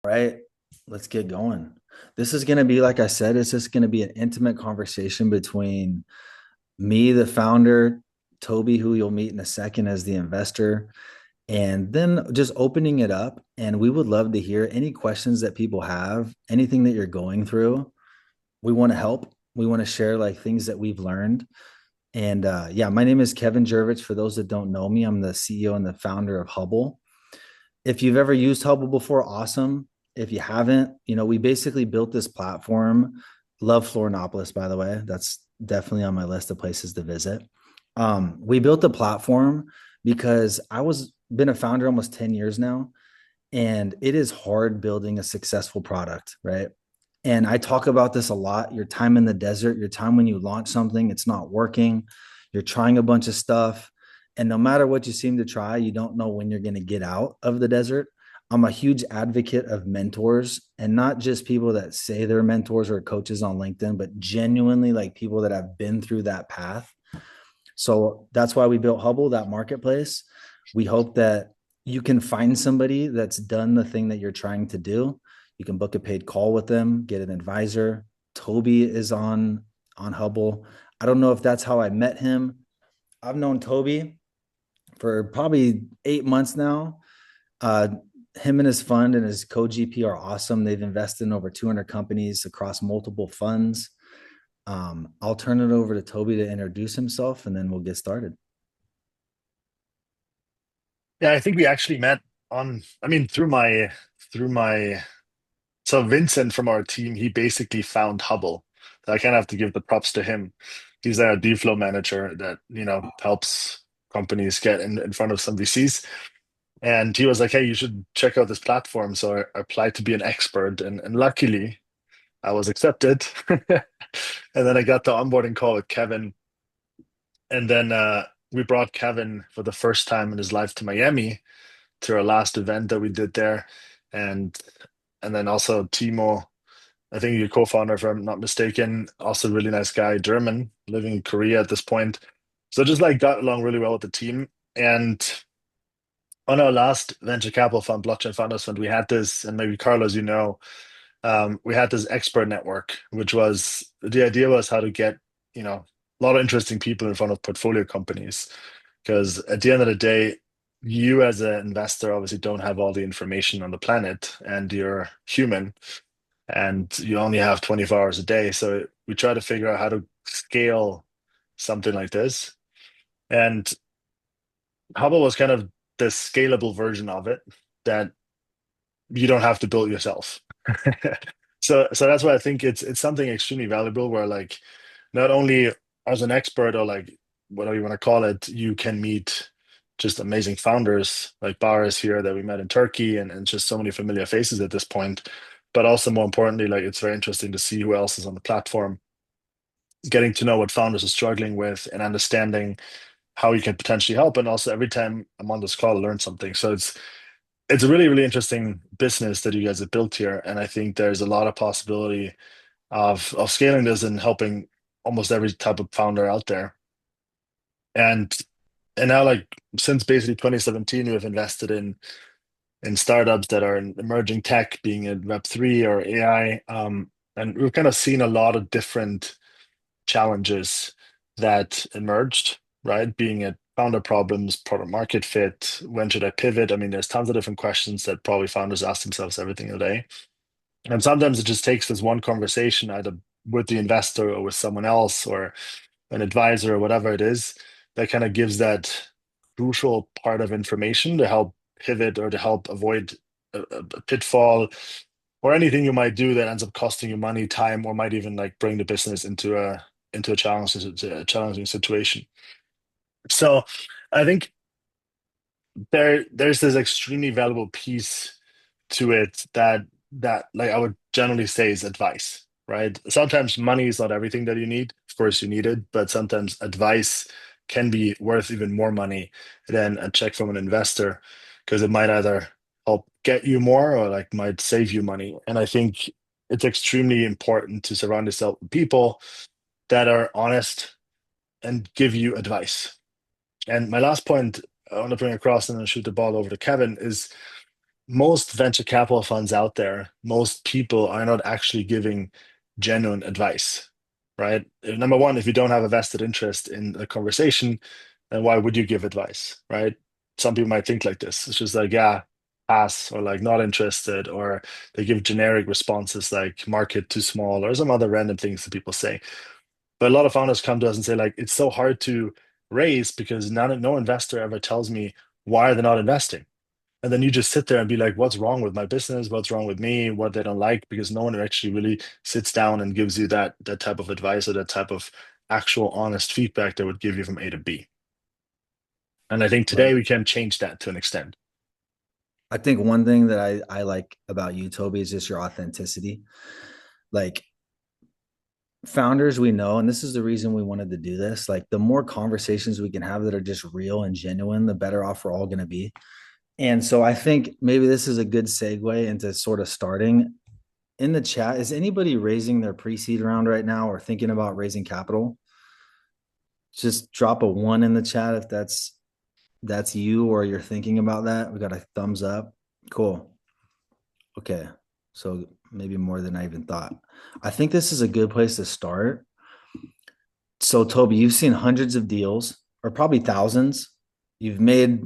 Right. Let's get going. This is going to be, like I said, it's just going to be an intimate conversation between me, the founder, Toby, who you'll meet in a second as the investor, and then just opening it up. And we would love to hear any questions that people have, anything that you're going through. We want to help. We want to share like things that we've learned. And yeah, my name is Kevin Jervich. For those that don't know me, I'm the CEO and the founder of Hubble. If you've ever used Hubble before, awesome. If you haven't, we basically built this platform. Love Florianopolis, by the way. That's definitely on my list of places to visit. We built a platform because I was been a founder almost 10 years now, and it is hard building a successful product, right? And I talk about this a lot. Your time in the desert, your time when you launch something, it's not working. You're trying a bunch of stuff. And no matter what you seem to try, you don't know when you're going to get out of the desert. I'm a huge advocate of mentors, and not just people that say they're mentors or coaches on LinkedIn, but genuinely like people that have been through that path. So that's why we built Hubble, that marketplace. We hope that you can find somebody that's done the thing that you're trying to do. You can book a paid call with them, get an advisor. Toby is on Hubble. I don't know if that's how I met him. I've known Toby for probably 8 months now. Uh, Him and his fund and his co-GP are awesome. They've invested in over 200 companies across multiple funds. I'll turn it over to Toby to introduce himself, and then we'll get started. Yeah, I think we actually met through my so Vincent from our team, he basically found Hubble. I kind of have to give the props to him. He's a deal flow manager that, helps companies get in front of some VCs. And he was like, hey, you should check out this platform. So I applied to be an expert and luckily I was accepted. And then I got the onboarding call with Kevin. And then we brought Kevin for the first time in his life to Miami to our last event that we did there. And and then also Timo, I think your co-founder, if I'm not mistaken, also a really nice guy, German, living in Korea at this point. So just like got along really well with the team. And on our last venture capital fund, Blockchain Founders Fund, we had this, and maybe Carlos, we had this expert network, which was the idea was how to get, a lot of interesting people in front of portfolio companies. Because at the end of the day, you as an investor obviously don't have all the information on the planet and you're human and you only have 24 hours a day. So we try to figure out how to scale something like this. And Hubble was kind of the scalable version of it that you don't have to build yourself. So that's why I think it's something extremely valuable where like not only as an expert or like whatever you want to call it, you can meet just amazing founders like Boris here that we met in Turkey and just so many familiar faces at this point. But also more importantly, like it's very interesting to see who else is on the platform, getting to know what founders are struggling with and understanding how you can potentially help. And also every time I'm on this call, I learn something. So it's a really, really interesting business that you guys have built here. And I think there's a lot of possibility of scaling this and helping almost every type of founder out there. And and now like since basically 2017, we've invested in startups that are in emerging tech, being in Web3 or AI. And we've kind of seen a lot of different challenges that emerged, right? Being it founder problems, product market fit, when should I pivot? I mean, there's tons of different questions that probably founders ask themselves every single day. And sometimes it just takes this one conversation, either with the investor or with someone else or an advisor or whatever it is, that kind of gives that crucial part of information to help pivot or to help avoid a pitfall or anything you might do that ends up costing you money, time, or might even like bring the business into a challenging situation. So I think there's this extremely valuable piece to it that like I would generally say is advice, right? Sometimes money is not everything that you need. Of course, you need it, but sometimes advice can be worth even more money than a check from an investor because it might either help get you more or like might save you money. And I think it's extremely important to surround yourself with people that are honest and give you advice. And my last point I want to bring across and then shoot the ball over to Kevin is most venture capital funds out there, most people are not actually giving genuine advice, right? Number one, if you don't have a vested interest in the conversation, then why would you give advice, right? Some people might think like this. It's just like, yeah, pass, or like not interested, or they give generic responses like market too small, or some other random things that people say. But a lot of founders come to us and say, like, it's so hard to raise because no investor ever tells me why they're not investing. And then you just sit there and be like, what's wrong with my business? What's wrong with me? What they don't like? Because no one actually really sits down and gives you that type of advice or that type of actual honest feedback that would give you from A to B. And I think today Right. we can change that to an extent. I think one thing that I like about you, Toby, is just your authenticity. Like founders we know, and this is the reason we wanted to do this, like the more conversations we can have that are just real and genuine, the better off we're all going to be. And so I think maybe this is a good segue into sort of starting in the chat. Is anybody raising their pre-seed round right now or thinking about raising capital? Just drop a one in the chat if that's you or you're thinking about that. We got a thumbs up. Cool. Okay. So maybe more than I even thought. I think this is a good place to start. So Toby, you've seen hundreds of deals or probably thousands. You've made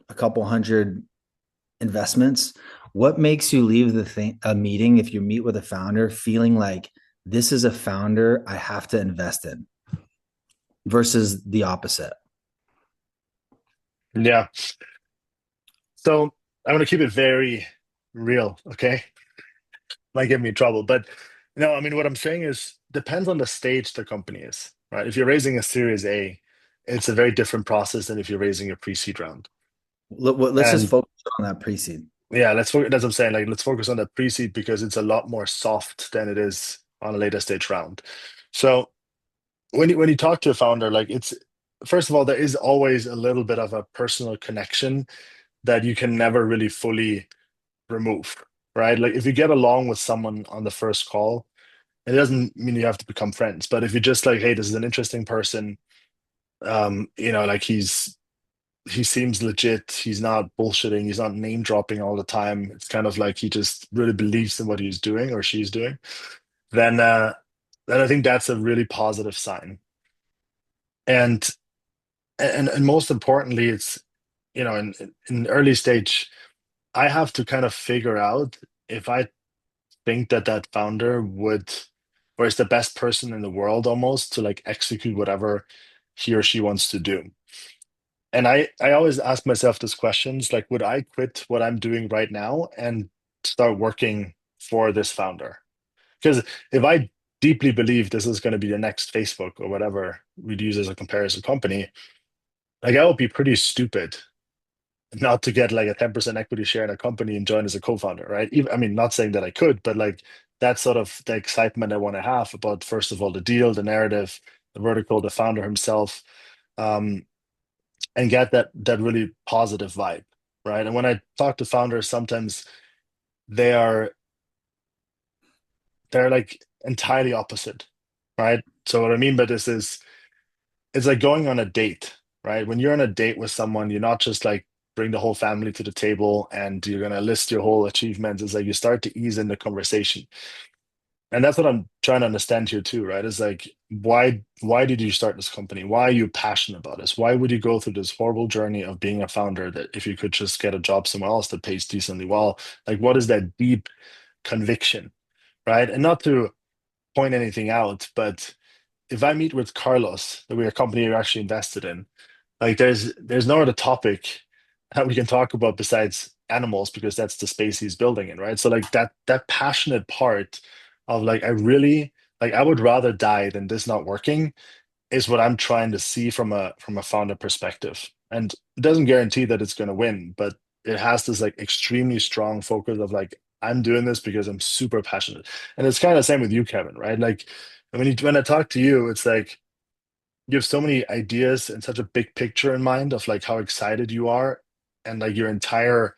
a couple hundred investments. What makes you leave a meeting if you meet with a founder feeling like this is a founder I have to invest in versus the opposite? Yeah. So I'm going to keep it very real, okay? Might get me in trouble. But no, I mean, what I'm saying is depends on the stage the company is, right? If you're raising a Series A, it's a very different process than if you're raising a pre-seed round. Let's just And focus on that pre-seed. yeah, let's focus. That's what I'm saying. Like, let's focus on the pre-seed because it's a lot more soft than it is on a later stage round. So when you talk to a founder, like it's first of all, there is always a little bit of a personal connection that you can never really fully remove, right? Like if you get along with someone on the first call, it doesn't mean you have to become friends. But if you're just like, hey, this is an interesting person, like he seems legit. He's not bullshitting. He's not name dropping all the time. It's kind of like he just really believes in what he's doing or she's doing. Then, uh, then I think that's a really positive sign. And and most importantly, it's in early stage, I have to kind of figure out if I think that founder would, or is the best person in the world almost to like execute whatever he or she wants to do. And I always ask myself these questions like, would I quit what I'm doing right now and start working for this founder? Because if I deeply believe this is going to be the next Facebook or whatever we'd use as a comparison company, like I would be pretty stupid not to get like a 10% equity share in a company and join as a co-founder, right? Even, I mean, not saying that I could, but like that's sort of the excitement I want to have about, first of all, the deal, the narrative, the vertical, the founder himself. Um, and get that really positive vibe, right? And when I talk to founders, sometimes they are they're like entirely opposite, right? So what I mean by this is it's like going on a date, right? When you're on a date with someone, you're not just like bring the whole family to the table and you're gonna list your whole achievements. It's like you start to ease in the conversation. And that's what I'm trying to understand here too, right? It's like why did you start this company? Why are you passionate about this? Why would you go through this horrible journey of being a founder that if you could just get a job somewhere else that pays decently well? Like what is that deep conviction, right? And not to point anything out, but if I meet with Carlos, that we're a company we're actually invested in, like there's no other topic that we can talk about besides animals because that's the space he's building in, right? So like that passionate part of like I would rather die than this not working is what I'm trying to see from a founder perspective. And it doesn't guarantee that it's going to win, but it has this like extremely strong focus of like I'm doing this because I'm super passionate. And it's kind of the same with you, Kevin, right? Like when I talk to you, it's like you have so many ideas and such a big picture in mind of like how excited you are and like your entire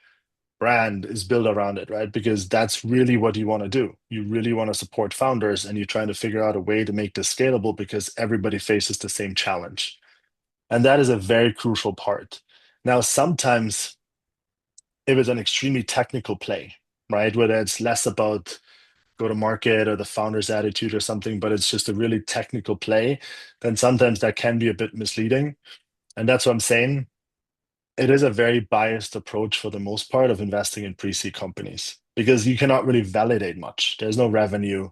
brand is built around it, right? Because that's really what you want to do. You really want to support founders and you're trying to figure out a way to make this scalable because everybody faces the same challenge. And that is a very crucial part. Now, sometimes if it's an extremely technical play, right? Whether it's less about go to market or the founder's attitude or something, but it's just a really technical play, then sometimes that can be a bit misleading. And that's what I'm saying. It is a very biased approach for the most part of investing in pre-seed companies because you cannot really validate much. There's no revenue.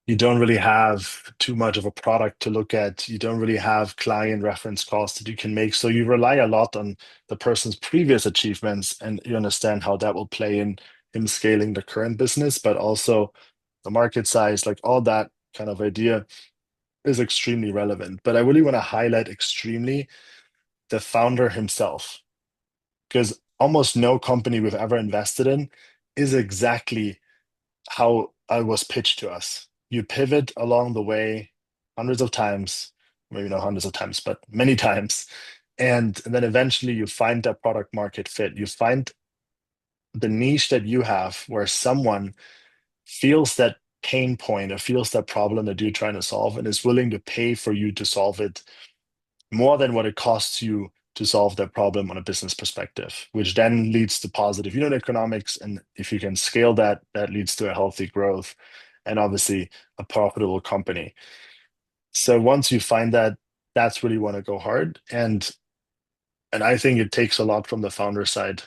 You don't really have too much of a product to look at. You don't really have client reference costs that you can make. So you rely a lot on the person's previous achievements, and you understand how that will play in him scaling the current business, but also the market size, like all that kind of idea is extremely relevant. But I really want to highlight extremely the founder himself, because almost no company we've ever invested in is exactly how I was pitched to us. You pivot along the way hundreds of times, maybe not hundreds of times, but many times. And then eventually you find that product market fit. You find the niche that you have where someone feels that pain point or feels that problem that you're trying to solve and is willing to pay for you to solve it more than what it costs you to solve that problem on a business perspective, which then leads to positive unit economics. And if you can scale that, that leads to a healthy growth and obviously a profitable company. So once you find that, that's really want to go hard. And I think it takes a lot from the founder side.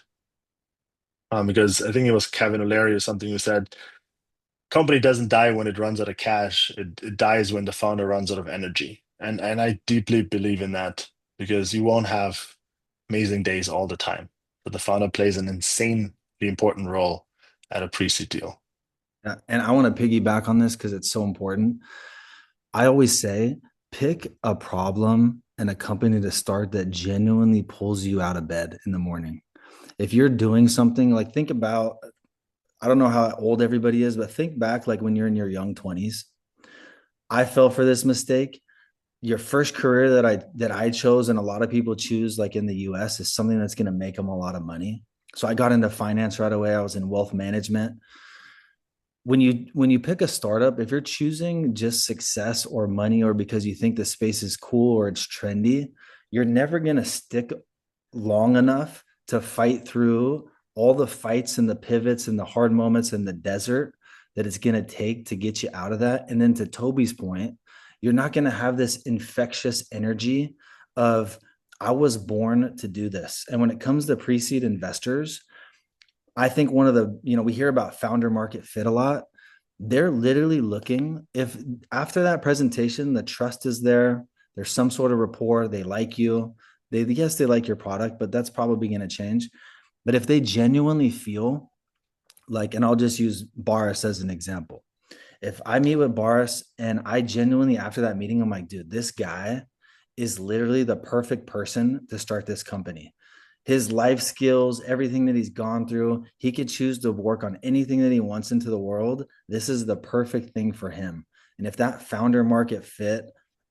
Because I think it was Kevin O'Leary or something who said, company doesn't die when it runs out of cash. It dies when the founder runs out of energy. And I deeply believe in that because you won't have amazing days all the time. But the founder plays an insanely important role at a pre-seed deal. Yeah, and I want to piggyback on this because it's so important. I always say pick a problem and a company to start that genuinely pulls you out of bed in the morning. If you're doing something like think about, I don't know how old everybody is, but think back like when you're in your young 20s. I fell for this mistake. Your first career that I chose and a lot of people choose like in the US is something that's going to make them a lot of money. So I got into finance right away. I was in wealth management. When you pick a startup, if you're choosing just success or money or because you think the space is cool or it's trendy, you're never going to stick long enough to fight through all the fights and the pivots and the hard moments in the desert that it's going to take to get you out of that. And then to Toby's point, you're not going to have this infectious energy of I was born to do this. And when it comes to pre-seed investors, I think one of the, we hear about founder market fit a lot. They're literally looking if after that presentation, the trust is there, there's some sort of rapport, they like you. Yes, they like your product, but that's probably going to change. But if they genuinely feel like, and I'll just use Boris as an example. If I meet with Boris and I genuinely, after that meeting, I'm like, dude, this guy is literally the perfect person to start this company. His life skills, everything that he's gone through, he could choose to work on anything that he wants into the world. This is the perfect thing for him. And if that founder market fit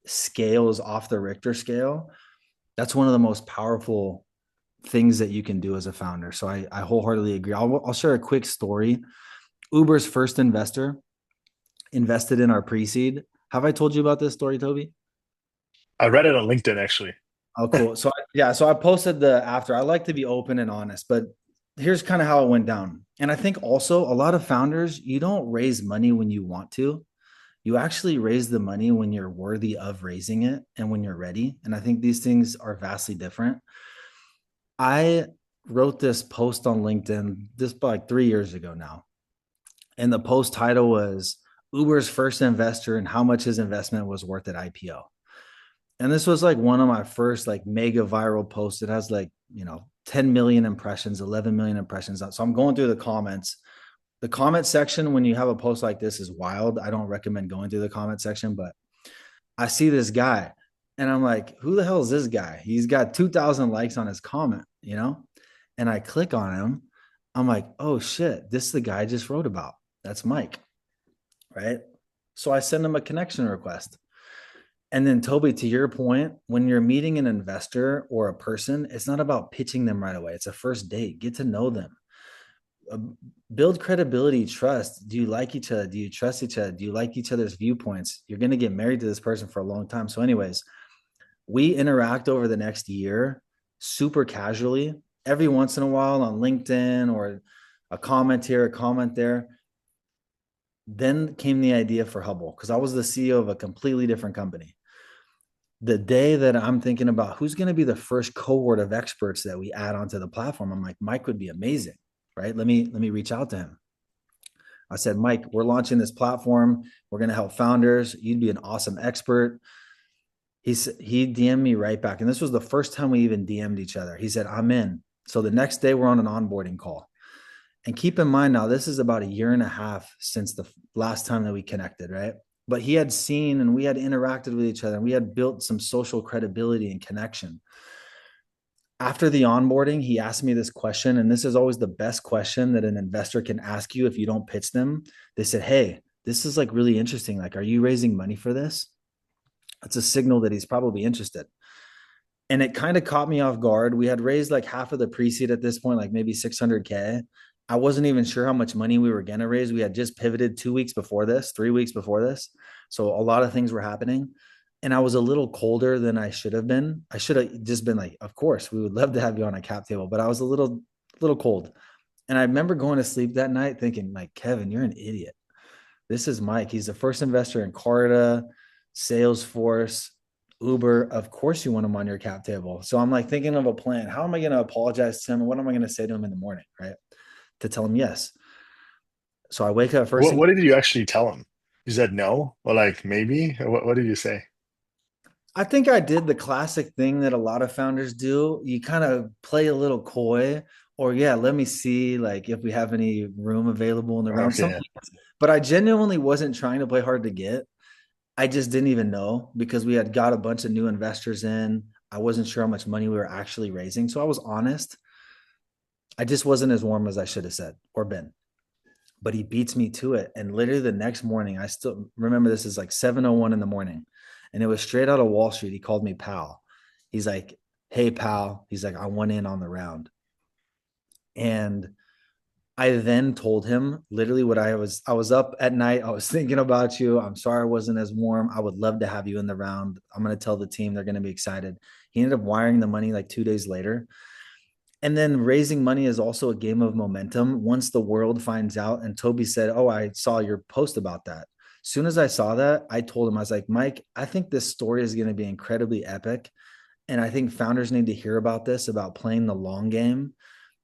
scales off the Richter scale, that's one of the most powerful things that you can do as a founder. So I wholeheartedly agree. I'll share a quick story. Uber's first investor invested in our pre-seed. Have I told you about this story, Toby? I read it on LinkedIn actually. Oh, cool. So I posted the after. I like to be open and honest, but here's kind of how it went down. And I think also a lot of founders, you don't raise money when you want to. You actually raise the money when you're worthy of raising it and when you're ready. And I think these things are vastly different. I wrote this post on LinkedIn this like 3 years ago now. And the post title was Uber's first investor and how much his investment was worth at IPO. And this was like one of my first like mega viral posts. It has like, 10 million impressions, 11 million impressions. So I'm going through the comments. The comment section, when you have a post like this, is wild. I don't recommend going through the comment section, but I see this guy and I'm like, who the hell is this guy? He's got 2,000 likes on his comment. And I click on him. I'm like, oh shit, this is the guy I just wrote about. That's Mike. Right. So I send him a connection request. And then, Toby, to your point, when you're meeting an investor or a person, it's not about pitching them right away. It's a first date. Get to know them. Uh, Build credibility, trust. Do you like each other? Do you trust each other? Do you like each other's viewpoints? You're going to get married to this person for a long time. So, anyways, we interact over the next year super casually. every once in a while on LinkedIn or a comment here, a comment there. Then came the idea for Hubble because I was the CEO of a completely different company. The day that I'm thinking about who's going to be the first cohort of experts that we add onto the platform, I'm like, Mike would be amazing, right? Let me reach out to him. I said, Mike, we're launching this platform. We're going to help founders. You'd be an awesome expert. He DM'd me right back. And this was the first time we even DM'd each other. He said, I'm in. So the next day we're on an onboarding call. And keep in mind now, this is about a year and a half since the last time that we connected, right? But he had seen and we had interacted with each other and we had built some social credibility and connection. After the onboarding, he asked me this question, and this is always the best question that an investor can ask you if you don't pitch them. They said, hey, this is like really interesting. Like, are you raising money for this? It's a signal that he's probably interested. And it kind of caught me off guard. We had raised like half of the pre-seed at this point, like maybe 600K. I wasn't even sure how much money we were going to raise. We had just pivoted 2 weeks before this, 3 weeks before this. So a lot of things were happening. And I was a little colder than I should have been. I should have just been like, of course, we would love to have you on a cap table, but I was a little cold. And I remember going to sleep that night thinking, like, Kevin, you're an idiot. This is Mike. He's the first investor in Carta, Salesforce, Uber. Of course, you want him on your cap table. So I'm like thinking of a plan. How am I going to apologize to him? And what am I going to say to him in the morning, right? To tell him yes. So I wake up first thing. What did you actually tell him? You said no, or like maybe? Or what did you say? I think I did the classic thing that a lot of founders do. You kind of play a little coy, or yeah, let me see like if we have any room available in the round. Okay. Something, but I genuinely wasn't trying to play hard to get. I just didn't even know because we had got a bunch of new investors in. I wasn't sure how much money we were actually raising. So I was honest. I just wasn't as warm as I should have said or been. But he beats me to it. And literally the next morning, I still remember this is like 7:01 in the morning. And it was straight out of Wall Street. He called me pal. He's like, hey, pal. He's like, I went in on the round. And I then told him literally what I was up at night. I was thinking about you. I'm sorry I wasn't as warm. I would love to have you in the round. I'm going to tell the team they're going to be excited. He ended up wiring the money like 2 days later. And then raising money is also a game of momentum. Once the world finds out, and Toby said, oh, I saw your post about that. As soon as I saw that, I told him, I was like, Mike, I think this story is going to be incredibly epic. And I think founders need to hear about this, about playing the long game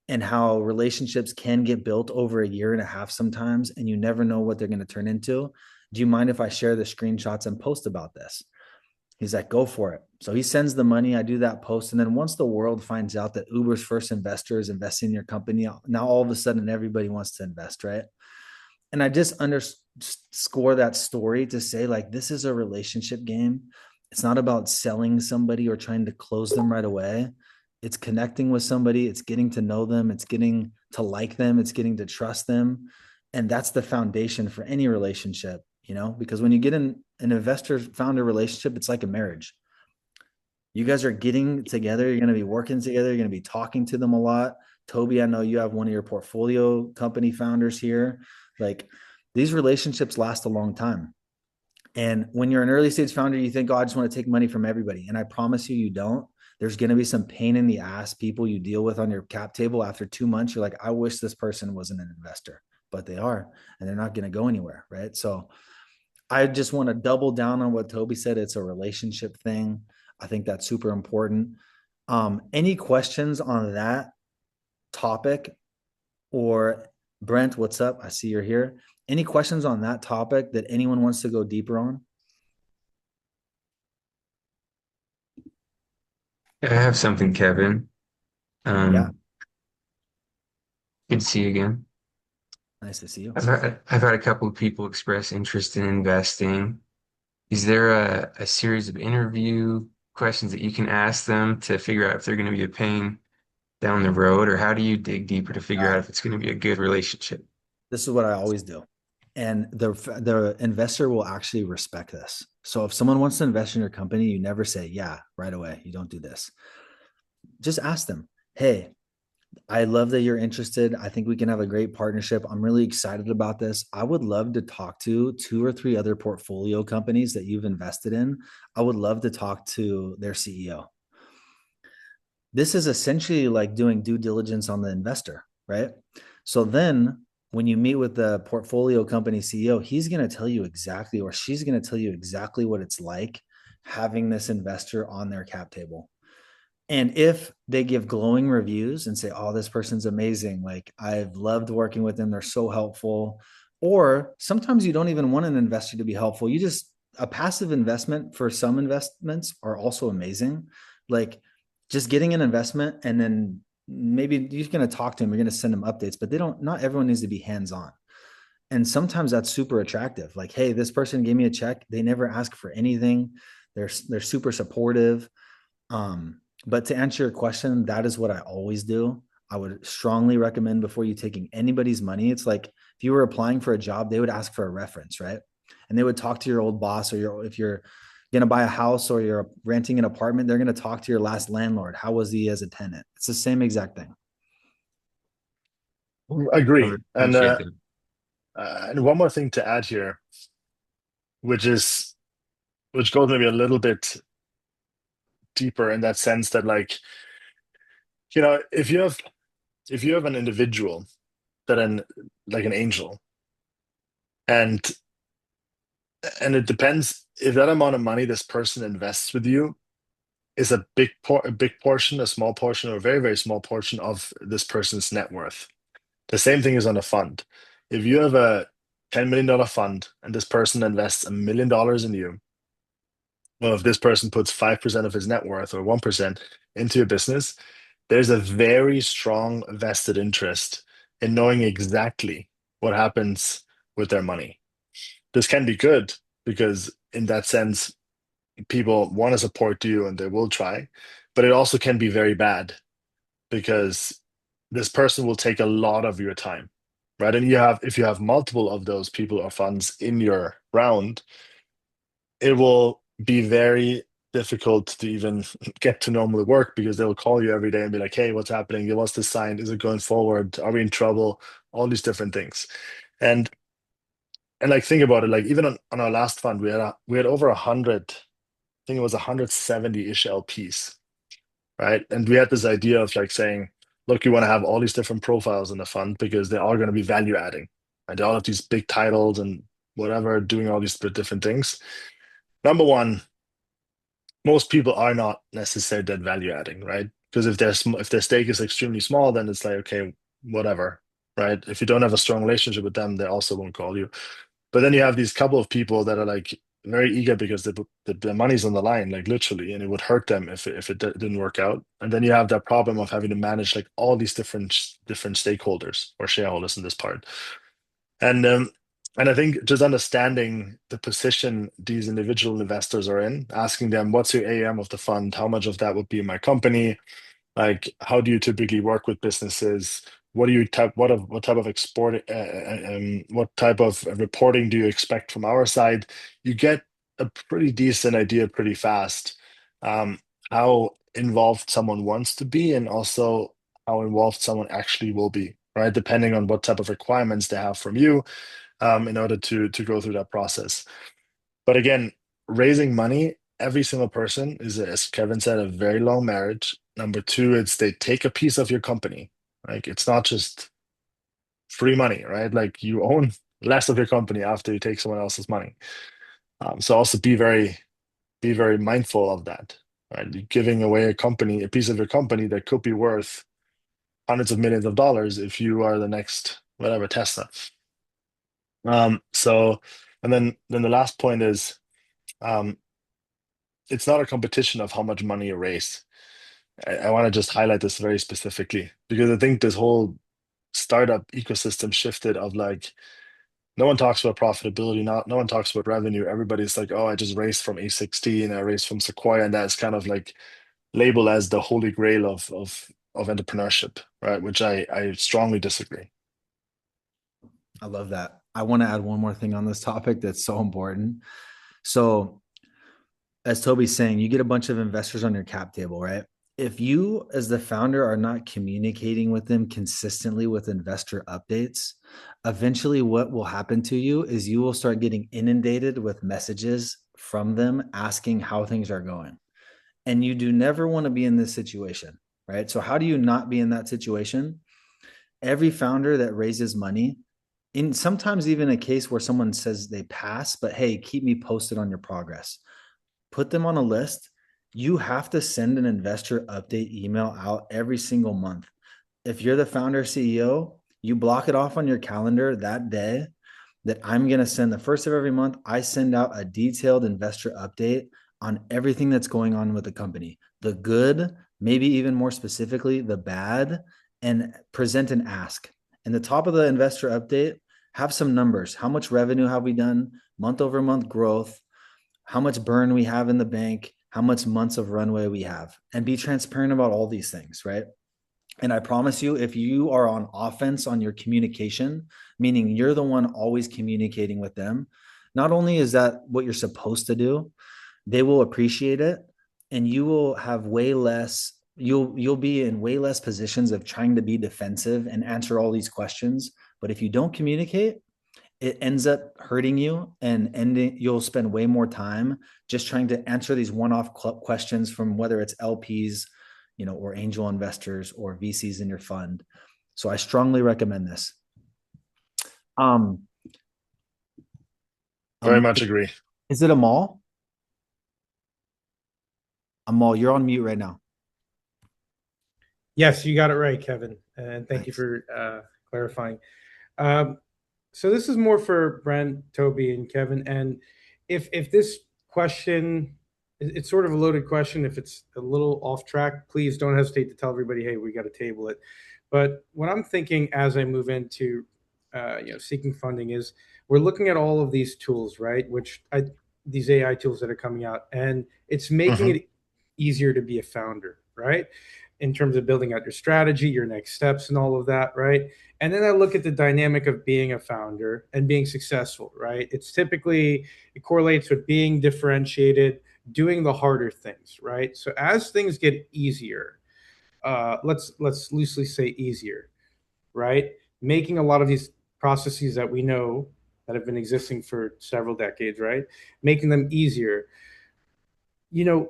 and how relationships can get built over a year and a half sometimes, and you never know what they're going to turn into. Do you mind if I share the screenshots and post about this? He's like, go for it. So he sends the money. I do that post. And then once the world finds out that Uber's first investor is investing in your company, now all of a sudden everybody wants to invest, right? And I just underscore that story to say, like, this is a relationship game. It's not about selling somebody or trying to close them right away. It's connecting with somebody, it's getting to know them, it's getting to like them, it's getting to trust them. And that's the foundation for any relationship, because when you get in an investor founder relationship, it's like a marriage. You guys are getting together, you're going to be working together, you're going to be talking to them a lot. Toby, I know you have one of your portfolio company founders here. Like, these relationships last a long time. And when you're an early stage founder, you think, oh, I just want to take money from everybody. And I promise you, you don't. There's going to be some pain in the ass people you deal with on your cap table after 2 months. You're like, I wish this person wasn't an investor, but they are, and they're not going to go anywhere. Right. So I just want to double down on what Toby said. It's a relationship thing. I think that's super important. Any questions on that topic? Or Brent, what's up? I see you're here. Any questions on that topic that anyone wants to go deeper on? I have something, Kevin. Yeah, Um, Good to see you again. nice to see you. I've had a couple of people express interest in investing. Is there a series of interview questions that you can ask them to figure out if they're going to be a pain down the road, or how do you dig deeper to figure Uh, out if it's going to be a good relationship? this is what I always do. And the investor will actually respect this. So if someone wants to invest in your company, you never say, yeah, right away. You don't do this. Just ask them, hey, I love that you're interested. I think we can have a great partnership. I'm really excited about this. I would love to talk to 2 or 3 other portfolio companies that you've invested in. I would love to talk to their CEO. This is essentially like doing due diligence on the investor, right? So then when you meet with the portfolio company CEO, he's going to tell you exactly, or she's going to tell you exactly what it's like having this investor on their cap table. And if they give glowing reviews and say, oh, this person's amazing, like I've loved working with them, they're so helpful. Or sometimes you don't even want an investor to be helpful. You just, a passive investment for some investments are also amazing. Like just getting an investment and then maybe you're going to talk to them, you're going to send them updates, but they don't, not everyone needs to be hands on. And sometimes that's super attractive. Like, hey, this person gave me a check. They never ask for anything. They're super supportive. But to answer your question, that is what I always do. I would strongly recommend before you taking anybody's money. It's like if you were applying for a job, they would ask for a reference, right? And they would talk to your old boss, or if you're going to buy a house or you're renting an apartment, they're going to talk to your last landlord. How was he as a tenant? It's the same exact thing. I Agree. would appreciate that. And one more thing to add here, which is which goes maybe a little bit deeper in that sense that like, if you have an individual that an like an angel, and it depends if that amount of money this person invests with you is a big portion, a small portion, or a very, very small portion of this person's net worth. The same thing is on a fund. If you have a $10 million fund and this person invests $1 million in you, well, if this person puts 5% of his net worth or 1% into your business, there's a very strong vested interest in knowing exactly what happens with their money. This can be good because, in that sense, people want to support you and they will try, but it also can be very bad because this person will take a lot of your time, right? And if you have multiple of those people or funds in your round, it will be very difficult to even get to normally work because they'll call you every day and be like, hey, what's happening? What's this sign? Is it going forward? Are we in trouble? All these different things. And like think about it, like even on our last fund, we had over 100, I think it was 170-ish LPs, right? And we had this idea of like saying, look, you want to have all these different profiles in the fund because they are going to be value adding. And they all have these big titles and whatever, doing all these different things. Number one, most people are not necessarily that value adding, right? Because if their stake is extremely small, then it's like, okay, whatever, right? If you don't have a strong relationship with them, they also won't call you. But then you have these couple of people that are like very eager because the money's on the line, like literally, and it would hurt them if it didn't work out. And then you have that problem of having to manage like all these different stakeholders or shareholders in this part. And I think just understanding the position these individual investors are in, asking them, what's your AUM of the fund? How much of that would be in my company? Like, how do you typically work with businesses? What type of what type of reporting do you expect from our side? You get a pretty decent idea pretty fast, um, how involved someone wants to be and also how involved someone actually will be, right? Depending on what type of requirements they have from you, in order to go through that process. But again, raising money, every single person is, as Kevin said, a very long marriage. Number two, it's they take a piece of your company. Like it's not just free money, right? Like you own less of your company after you take someone else's money. So also be very mindful of that, right? You're giving away a piece of your company that could be worth hundreds of millions of dollars if you are the next whatever Tesla. So, and then the last point is, um, it's not a competition of how much money you raise. I want to just highlight this very specifically because I think this whole startup ecosystem shifted of like no one talks about profitability, not no one talks about revenue. Everybody's like, oh, I just raised from A16, I raised from Sequoia, and that's kind of like labeled as the holy grail of entrepreneurship, right? Which I strongly disagree. I love that. I want to add one more thing on this topic that's so important. So as Toby's saying, you get a bunch of investors on your cap table, right? If you, as the founder, are not communicating with them consistently with investor updates, eventually what will happen to you is you will start getting inundated with messages from them asking how things are going. And you do never want to be in this situation, right? So how do you not be in that situation? Every founder that raises money, in sometimes even a case where someone says they pass, but hey, keep me posted on your progress. Put them on a list. You have to send an investor update email out every single month. If you're the founder CEO, you block it off on your calendar that day that I'm going to send the first of every month. I send out a detailed investor update on everything that's going on with the company, the good, maybe even more specifically, the bad, and present an ask. In the top of the investor update, have some numbers. How much revenue have we done? Month over month growth, how much burn we have in the bank, how much months of runway we have, and be transparent about all these things, right? And I promise you, if you are on offense on your communication, meaning you're the one always communicating with them, not only is that what you're supposed to do, they will appreciate it, and you will have way less, you'll be in way less positions of trying to be defensive and answer all these questions. But if you don't communicate, it ends up hurting you, and ending you'll spend way more time just trying to answer these one-off questions from whether it's LPs, or angel investors or VCs in your fund. So I strongly recommend this. um Very um much agree. is it a mall? A mall, you're on mute right now. Yes, you got it right, Kevin. And thank you Nice. for clarifying. Um, so this is more for Brent, Toby, and Kevin. And if this question, it's sort of a loaded question. If it's a little off track, please don't hesitate to tell everybody, hey, we got to table it. But what I'm thinking as I move into, seeking funding is we're looking at all of these tools, right? These AI tools that are coming out, and it's making Hmm. it easier to be a founder, right? In terms of building out your strategy, your next steps, and all of that, right? And then I look at the dynamic of being a founder and being successful, right? It correlates with being differentiated, doing the harder things, right? So as things get easier, let's loosely say easier, right? Making a lot of these processes that we know that have been existing for several decades, right? Making them easier. You know,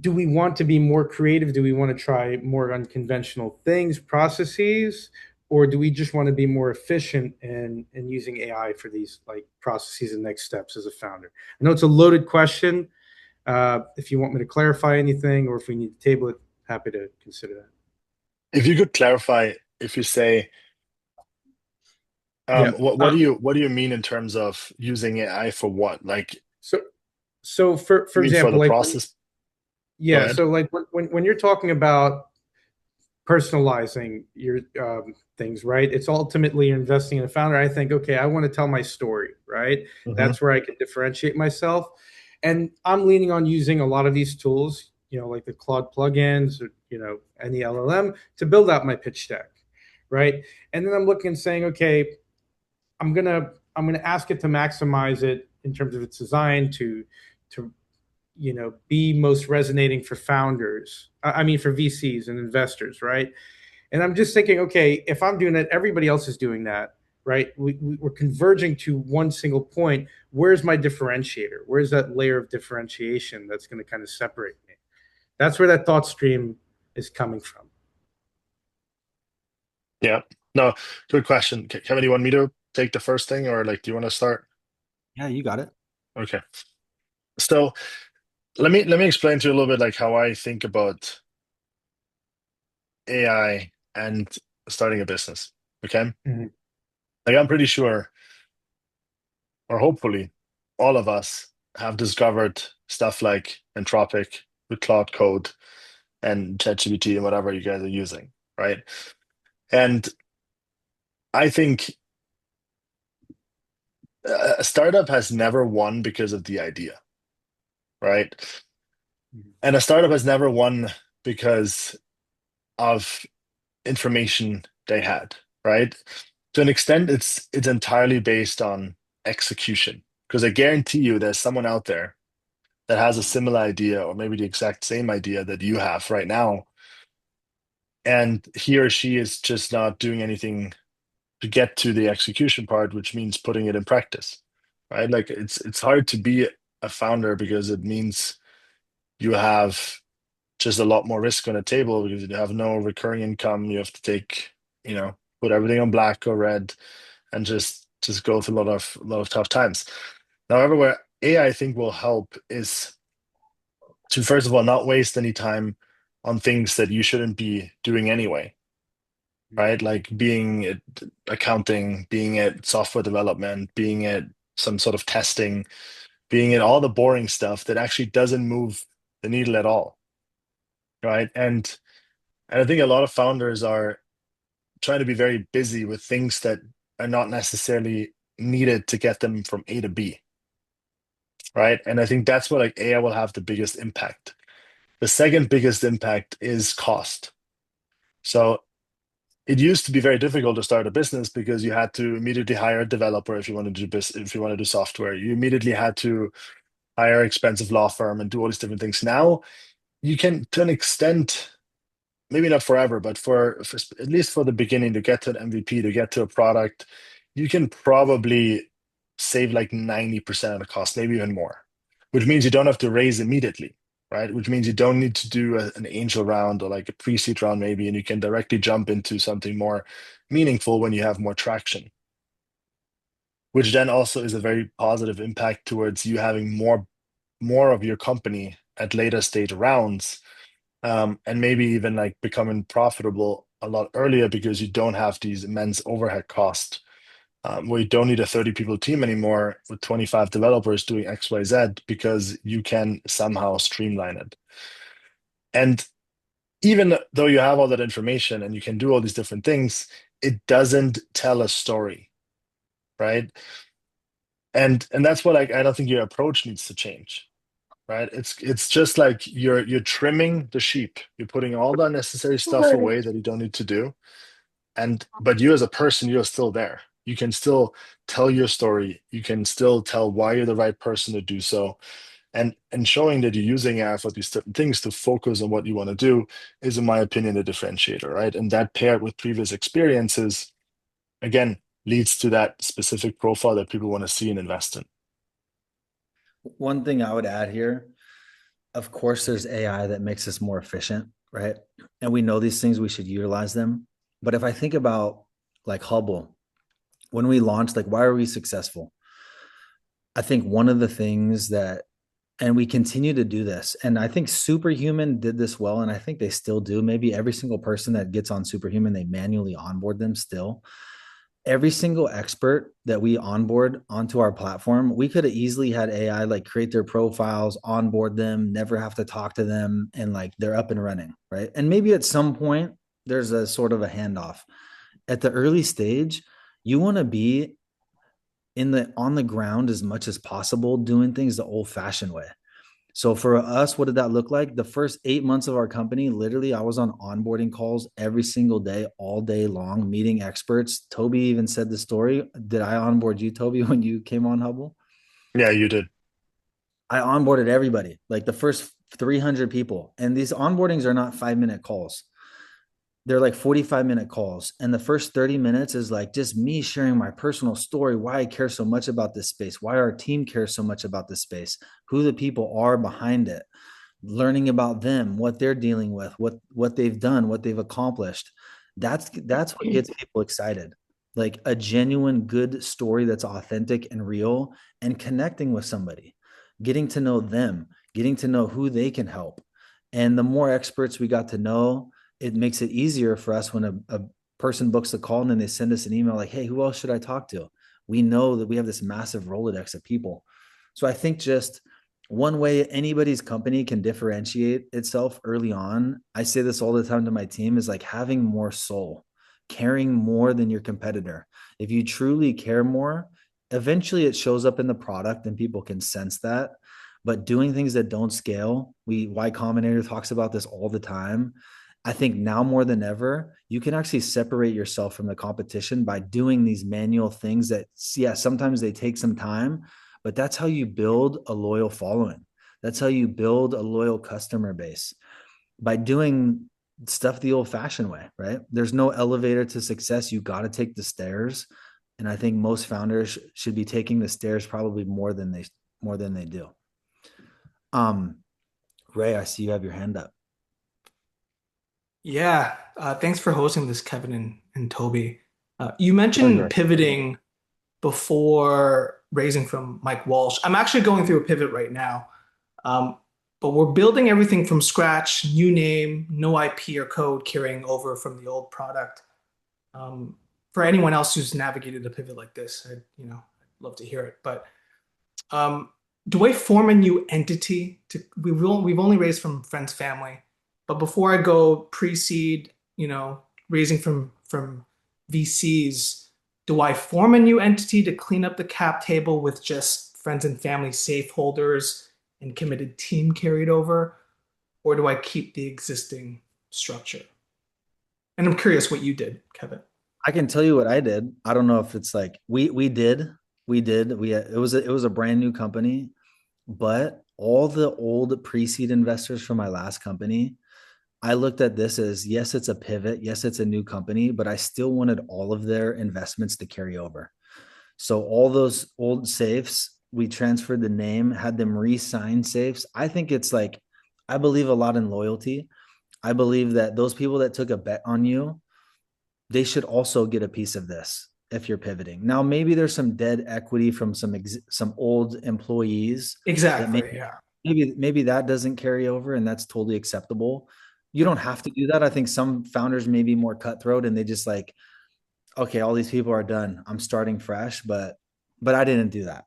do we want to be more creative? Do we want to try more unconventional things, processes, or do we just want to be more efficient in using AI for these like processes and next steps as a founder? I know it's a loaded question. If you want me to clarify anything, or if we need to table it, happy to consider that. If you could clarify, if you say, Yeah. what do you mean in terms of using AI for what? Like, So so for you mean for example, the like process? Go yeah, ahead. so like when you're talking about personalizing your things, right? It's ultimately investing in a founder. I think, okay, I want to tell my story, right? Hmm. That's where I can differentiate myself. And I'm leaning on using a lot of these tools, like the Claude plugins or, any LLM to build out my pitch deck, right? And then I'm looking and saying, okay, I'm gonna ask it to maximize it in terms of its design to be most resonating for founders. I mean, for VCs and investors, right? And I'm just thinking, okay, if I'm doing that, everybody else is doing that, right? We're converging to one single point. Where's my differentiator? Where's that layer of differentiation that's going to kind of separate me? That's where that thought stream is coming from. Yeah. No, good question. Kevin, do you want me to take the first thing, or like, do you want to start? Yeah, you got it. Okay. So let me explain to you a little bit like how I think about AI and starting a business. Okay. Mhm. Like, I'm pretty sure, or hopefully, all of us have discovered stuff like Anthropic with Cloud Code and ChatGPT and whatever you guys are using, right? And I think a startup has never won because of the idea, right? And a startup has never won because of information they had, right? To an extent, it's entirely based on execution. Because I guarantee you there's someone out there that has a similar idea or maybe the exact same idea that you have right now, and he or she is just not doing anything to get to the execution part, which means putting it in practice, right? Like, it's hard to be a founder because it means you have just a lot more risk on the table because you have no recurring income. You have to take, put everything on black or red and just go through a lot of tough times. However, where AI I think will help is to first of all not waste any time on things that you shouldn't be doing anyway, right? Like being it accounting, being it software development, being it some sort of testing, being it all the boring stuff that actually doesn't move the needle at all, right? And I think a lot of founders are trying to be very busy with things that are not necessarily needed to get them from A to B, right? And I think that's where like AI will have the biggest impact. The second biggest impact is cost. So it used to be very difficult to start a business because you had to immediately hire a developer if you wanted to do if you want to do software. You immediately had to hire an expensive law firm and do all these different things. Now you can, to an extent, maybe not forever, but for at least for the beginning, to get to an MVP, to get to a product, you can probably save like 90% of the cost, maybe even more, which means you don't have to raise immediately, right? Which means you don't need to do an angel round or like a pre-seed round maybe, and you can directly jump into something more meaningful when you have more traction, which then also is a very positive impact towards you having more of your company at later stage rounds, and maybe even like becoming profitable a lot earlier because you don't have these immense overhead costs, where you don't need a 30 people team anymore with 25 developers doing XYZ because you can somehow streamline it. And even though you have all that information and you can do all these different things, it doesn't tell a story, right? And that's what I don't think your approach needs to change, right? It's just like you're trimming the sheep. You're putting all the unnecessary stuff away that you don't need to do. But you as a person, you're still there. You can still tell your story. You can still tell why you're the right person to do so. And showing that you're using AI for these certain things to focus on what you want to do is, in my opinion, a differentiator, right? And that paired with previous experiences, again, leads to that specific profile that people want to see and invest in. One thing I would add here, of course, there's AI that makes us more efficient, right? And we know these things, we should utilize them. But if I think about like Hubble, when we launched, like, why are we successful? I think one of the things that, and we continue to do this, and I think Superhuman did this well, and I think they still do. Maybe every single person that gets on Superhuman, they manually onboard them still. Every single expert that we onboard onto our platform, we could have easily had AI like create their profiles, onboard them, never have to talk to them, and like they're up and running, right? And maybe at some point there's a sort of a handoff. At the early stage, you want to be on the ground as much as possible, doing things the old fashioned way. So for us, what did that look like? The first 8 months of our company, literally, I was on onboarding calls every single day, all day long, meeting experts. Toby even said the story. Did I onboard you, Toby, when you came on Hubble? Yeah, you did. I onboarded everybody, like the first 300 people. And these onboardings are not 5-minute calls. They're like 45-minute calls. And the first 30 minutes is like just me sharing my personal story, why I care so much about this space, why our team cares so much about this space, who the people are behind it, learning about them, what they're dealing with, what they've done, what they've accomplished. That's what gets people excited. Like a genuine good story that's authentic and real, and connecting with somebody, getting to know them, getting to know who they can help. And the more experts we got to know, it makes it easier for us when a person books a call and then they send us an email like, hey, who else should I talk to? We know that we have this massive Rolodex of people. So I think just one way anybody's company can differentiate itself early on, I say this all the time to my team, is like having more soul, caring more than your competitor. If you truly care more, eventually it shows up in the product and people can sense that. But doing things that don't scale, Y Combinator talks about this all the time. I think now more than ever, you can actually separate yourself from the competition by doing these manual things that, yeah, sometimes they take some time, but that's how you build a loyal following. That's how you build a loyal customer base, by doing stuff the old fashioned way, right? There's no elevator to success. You got to take the stairs. And I think most founders should be taking the stairs probably more than they do. Ray, I see you have your hand up. Yeah, thanks for hosting this, Kevin and Toby. You mentioned Pleasure. pivoting before raising from Mike Walsh. I'm actually going through a pivot right now, um, but we're building everything from scratch, new name, no IP or code carrying over from the old product. Um, for anyone else who's navigated a pivot like this, I'd love to hear it. But um, do I form a new entity we've only raised from friends, family, but before I go pre-seed, raising from VCs, do I form a new entity to clean up the cap table with just friends and family safe holders and committed team carried over, or do I keep the existing structure? And I'm curious what you did, Kevin. I can tell you what I did. I don't know if it's like we it was a brand new company, but all the old pre-seed investors from my last company, I looked at this as yes, it's a pivot, yes, it's a new company, but I still wanted all of their investments to carry over. So all those old safes, we transferred the name, had them re-sign safes. I think it's like I believe a lot in loyalty. I believe that those people that took a bet on you, they should also get a piece of this if you're pivoting. Now, maybe there's some dead equity from some old employees that Exactly. Yeah. maybe that doesn't carry over, and that's totally acceptable. You don't have to do that. I think some founders may be more cutthroat and they just like, okay, all these people are done. I'm starting fresh, but I didn't do that.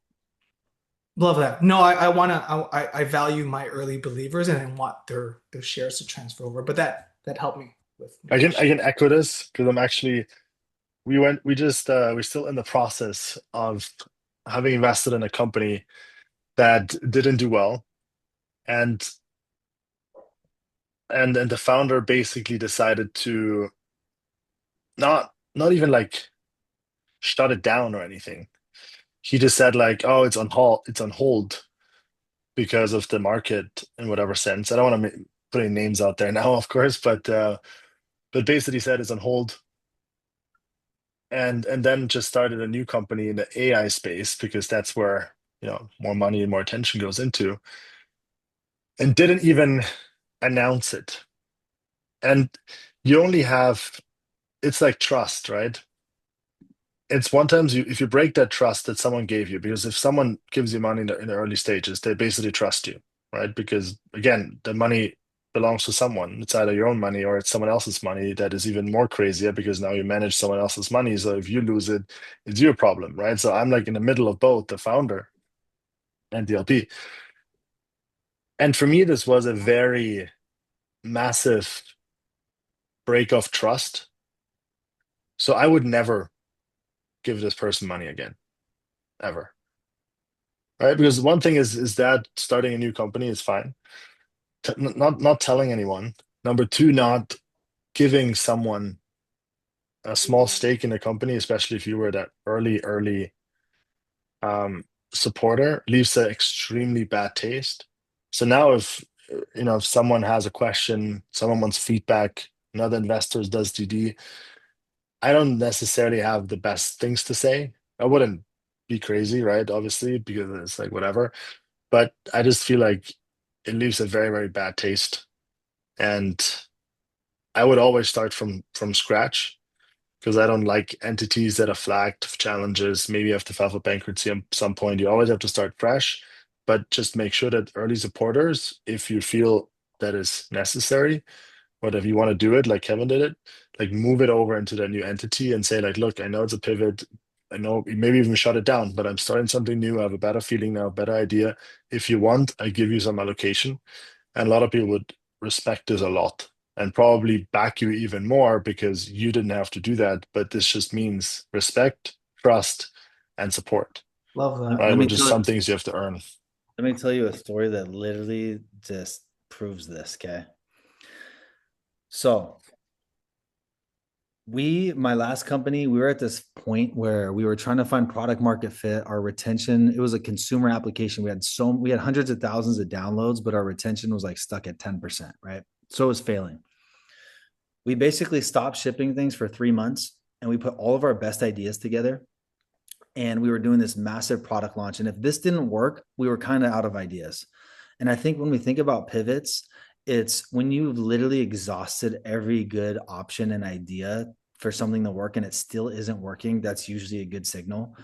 Love that. No, I want to. I value my early believers, and I want their shares to transfer over. But that helped me with my I question. can echo this because I'm actually we're still in the process of having invested in a company that didn't do well, and and the founder basically decided to not even like shut it down or anything. He just said like, oh, it's on hold because of the market in whatever sense. I don't want to put any names out there now, of course, but basically said it's on hold, and then just started a new company in the AI space because that's where more money and more attention goes into, and didn't even announce it. And you only have it's like trust, right? It's one times if you break that trust that someone gave you, because if someone gives you money in the early stages, they basically trust you, right? Because again, the money belongs to someone. It's either your own money or it's someone else's money that is even more crazier because now you manage someone else's money. So if you lose it, it's your problem, right? So I'm like in the middle of both the founder and the LP. And for me, this was a very massive break of trust. So I would never give this person money again, ever. Right? Because one thing is that starting a new company is fine. Not telling anyone. Number two, not giving someone a small stake in the company, especially if you were that early um, supporter, leaves an extremely bad taste. So now if someone has a question, someone wants feedback, another investors does DD, I don't necessarily have the best things to say. I wouldn't be crazy, right? Obviously, because it's like whatever. But I just feel like it leaves a very, very bad taste. And I would always start from scratch because I don't like entities that are flagged challenges. Maybe you have to file for bankruptcy at some point. You always have to start fresh, but just make sure that early supporters, if you feel that is necessary, or if you want to do it like Kevin did it, like move it over into the new entity and say like, look, I know it's a pivot. I know maybe even shut it down, but I'm starting something new. I have a better feeling now, better idea. If you want, I give you some allocation. And a lot of people would respect this a lot and probably back you even more because you didn't have to do that. But this just means respect, trust, and support, Love Let, that. right? let me Which is tell some things you have to earn. let me tell you a story that literally just proves this. Okay. So my last company, we were at this point where we were trying to find product market fit. Our retention, it was a consumer application. We had hundreds of thousands of downloads, but our retention was like stuck at 10%, right? So it was failing. We basically stopped shipping things for 3 months and we put all of our best ideas together and we were doing this massive product launch. And if this didn't work, we were kind of out of ideas. And I think when we think about pivots, It's when you've literally exhausted every good option and idea for something to work and it still isn't working, that's usually a good signal.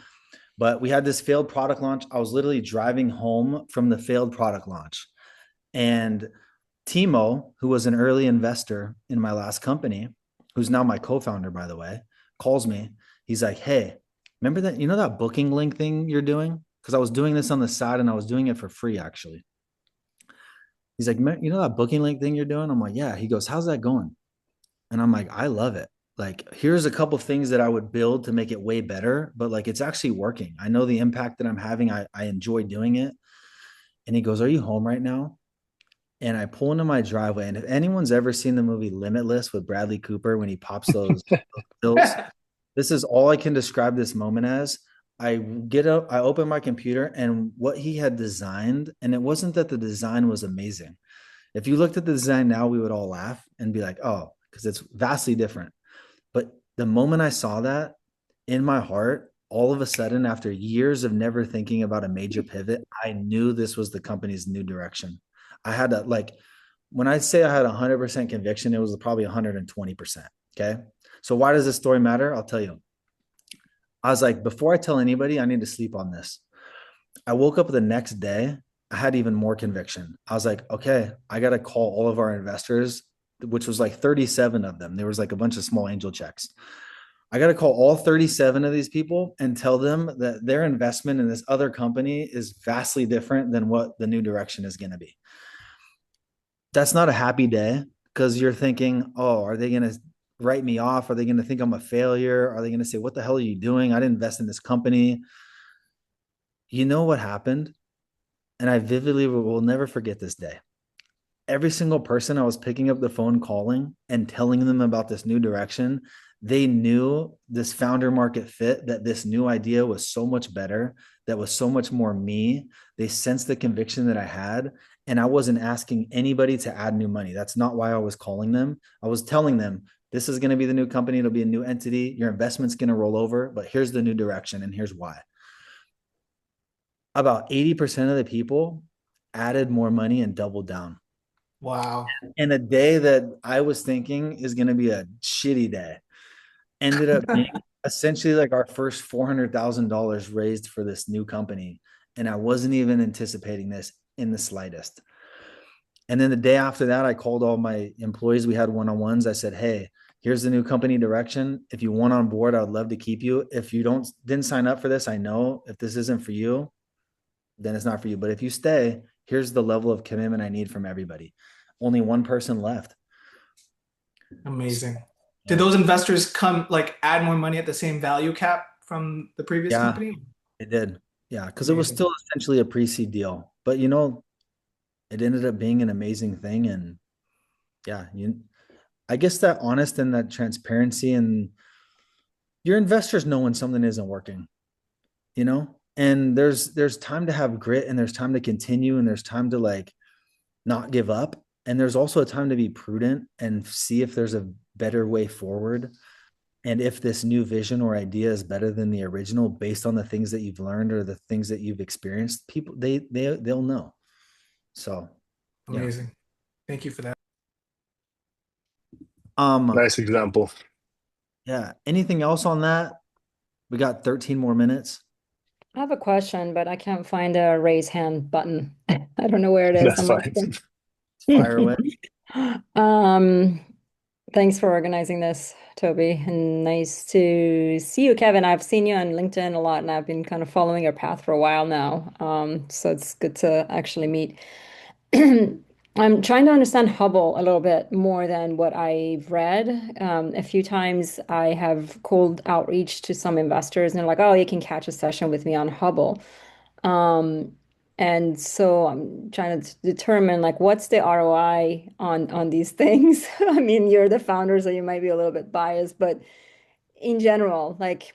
But we had this failed product launch. I was literally driving home from the failed product launch. And Timo, who was an early investor in my last company, who's now my co-founder, by the way, calls me. He's like, "Hey, remember that, that booking link thing you're doing? Because I was doing this on the side and I was doing it for free, actually." He's like, "That booking link thing you're doing?" I'm like, "Yeah." He goes, "How's that going?" And I'm like, "I love it. Like, here's a couple things that I would build to make it way better, but like it's actually working. I know the impact that I'm having. I enjoy doing it." And he goes, "Are you home right now?" And I pull into my driveway. And if anyone's ever seen the movie Limitless with Bradley Cooper when he pops those pills, this is all I can describe this moment as. I get up, I open my computer, and what he had designed, and it wasn't that the design was amazing. If you looked at the design now, we would all laugh and be like, "Oh," because it's vastly different. But the moment I saw that in my heart, all of a sudden, after years of never thinking about a major pivot, I knew this was the company's new direction. I had to, like, when I say I had 100% conviction, it was probably 120%. Okay. So why does this story matter? I'll tell you. I was like, before I tell anybody, I need to sleep on this. I woke up the next day. I had even more conviction. I was like, okay, I got to call all of our investors, which was like 37 of them. There was like a bunch of small angel checks. I got to call all 37 of these people and tell them that their investment in this other company is vastly different than what the new direction is going to be. That's not a happy day because you're thinking, oh, are they going to write me off? Are they going to think I'm a failure? Are they going to say, what the hell are you doing? I didn't invest in this company. You know what happened? And I vividly will never forget this day. Every single person I was picking up the phone calling and telling them about this new direction, they knew this founder market fit, that this new idea was so much better, that was so much more me. They sensed the conviction that I had. And I wasn't asking anybody to add new money. That's not why I was calling them. I was telling them, this is going to be the new company. It'll be a new entity. Your investment's going to roll over, but here's the new direction and here's why. About 80% of the people added more money and doubled down. Wow. And a day that I was thinking is going to be a shitty day ended up being essentially like our first $400,000 raised for this new company. And I wasn't even anticipating this in the slightest. And then the day after that, I called all my employees. We had one-on-ones. I said, "Hey, here's the new company direction. If you want on board, I would love to keep you. If you didn't sign up for this, I know if this isn't for you, then it's not for you. But if you stay, here's the level of commitment I need from everybody." Only one person left. Amazing. Did Yeah. those investors come like add more money at the same value cap from the previous Yeah, company? it did. Yeah, because it was Amazing. still essentially a pre-seed deal. But it ended up being an amazing thing. And yeah, I guess that honest and that transparency, and your investors know when something isn't working, and there's time to have grit, and there's time to continue, and there's time to like not give up. And there's also a time to be prudent and see if there's a better way forward. And if this new vision or idea is better than the original based on the things that you've learned or the things that you've experienced, people they'll know. So yeah. Amazing. Thank you for that. Nice example. Yeah. Anything else on that? We got 13 more minutes. I have a question, but I can't find a raise hand button. I don't know where it is. That's I'm not fine. Fire away. sure. Thanks for organizing this, Toby, and nice to see you, Kevin. I've seen you on LinkedIn a lot, and I've been kind of following your path for a while now. So it's good to actually meet. I'm trying to understand Hubble a little bit more than what I've read. A few times I have cold outreach to some investors, and they're like, "Oh, you can catch a session with me on Hubble." Um, and so I'm trying to determine like what's the ROI on these things. I mean, you're the founder, so you might be a little bit biased, but in general, like